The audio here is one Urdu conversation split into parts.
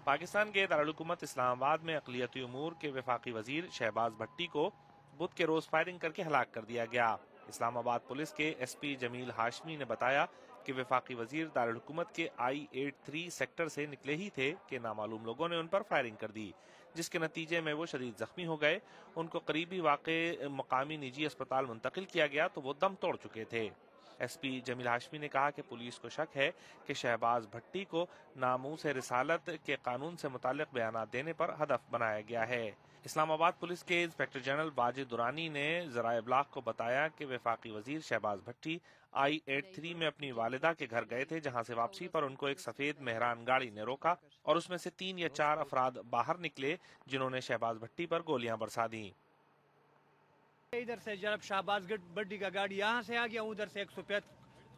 پاکستان کے دارالحکومت اسلام آباد میں اقلیتی امور کے وفاقی وزیر شہباز بھٹی کو بدھ کے روز فائرنگ کر کے ہلاک کر دیا گیا۔ اسلام آباد پولیس کے ایس پی جمیل ہاشمی نے بتایا کہ وفاقی وزیر دارالحکومت کے I-83 سیکٹر سے نکلے ہی تھے کہ نامعلوم لوگوں نے ان پر فائرنگ کر دی، جس کے نتیجے میں وہ شدید زخمی ہو گئے۔ ان کو قریبی واقع مقامی نجی اسپتال منتقل کیا گیا تو وہ دم توڑ چکے تھے۔ ایس پی جمیل ہاشمی نے کہا کہ پولیس کو شک ہے کہ شہباز بھٹی کو ناموس رسالت کے قانون سے متعلق بیانات دینے پر ہدف بنایا گیا ہے۔ اسلام آباد پولیس کے انسپکٹر جنرل واجد درانی نے ذرائع ابلاغ کو بتایا کہ وفاقی وزیر شہباز بھٹی I-83 میں اپنی والدہ کے گھر گئے تھے، جہاں سے واپسی پر ان کو ایک سفید مہران گاڑی نے روکا اور اس میں سے 3 یا 4 افراد باہر نکلے جنہوں نے شہباز بھٹی پر گولیاں برسا دیں۔ ادھر سے جناب شہباز بھٹی کا گاڑی یہاں سے آ گیا، ادھر سے 105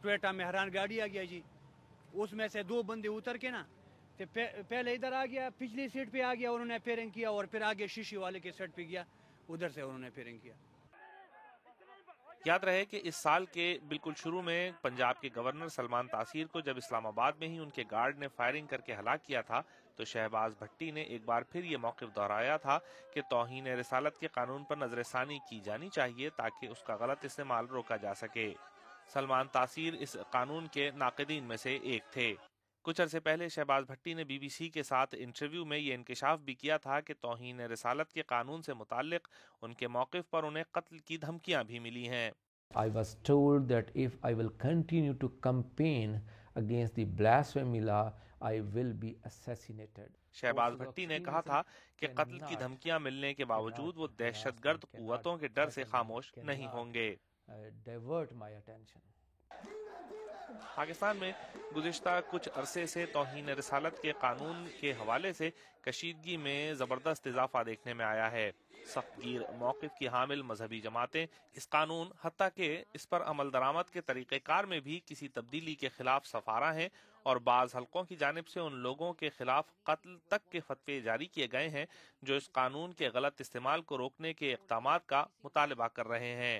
ٹویٹا مہران گاڑی آ گیا جی، اس میں سے 2 بندے اتر کے نا پہلے ادھر آ گیا، پچھلی سیٹ پہ آ گیا، انہوں نے فیرنگ کیا اور پھر آگے شیشی والے کے سیٹ پہ گیا، ادھر سے انہوں نے فیرنگ کیا۔ یاد رہے کہ اس سال کے بالکل شروع میں پنجاب کے گورنر سلمان تاثیر کو جب اسلام آباد میں ہی ان کے گارڈ نے فائرنگ کر کے ہلاک کیا تھا تو شہباز بھٹی نے ایک بار پھر یہ موقف دہرایا تھا کہ توہین رسالت کے قانون پر نظر ثانی کی جانی چاہیے تاکہ اس کا غلط استعمال روکا جا سکے۔ سلمان تاثیر اس قانون کے ناقدین میں سے ایک تھے۔ کچھ عرصے پہلے شہباز بھٹی نے BBC کے ساتھ انٹرویو میں یہ انکشاف بھی کیا تھا کہ توہین رسالت کے قانون سے متعلق ان کے موقف پر انہیں قتل کی دھمکیاں بھی ملی ہیں۔ I was told that if I will continue to campaign against the blasphemy law, I will be assassinated. Shahbaz بھٹی نے کہا تھا کہ قتل کی دھمکیاں ملنے کے باوجود وہ دہشت گرد قوتوں کے ڈر سے خاموش نہیں ہوں گے۔ Divert my attention. پاکستان میں گزشتہ کچھ عرصے سے توہین رسالت کے قانون کے حوالے سے کشیدگی میں زبردست اضافہ دیکھنے میں آیا ہے۔ سخت گیر موقف کی حامل مذہبی جماعتیں اس قانون حتیٰ کہ اس پر عمل درآمد کے طریقہ کار میں بھی کسی تبدیلی کے خلاف سفارہ ہیں اور بعض حلقوں کی جانب سے ان لوگوں کے خلاف قتل تک کے فتوے جاری کیے گئے ہیں جو اس قانون کے غلط استعمال کو روکنے کے اقدامات کا مطالبہ کر رہے ہیں۔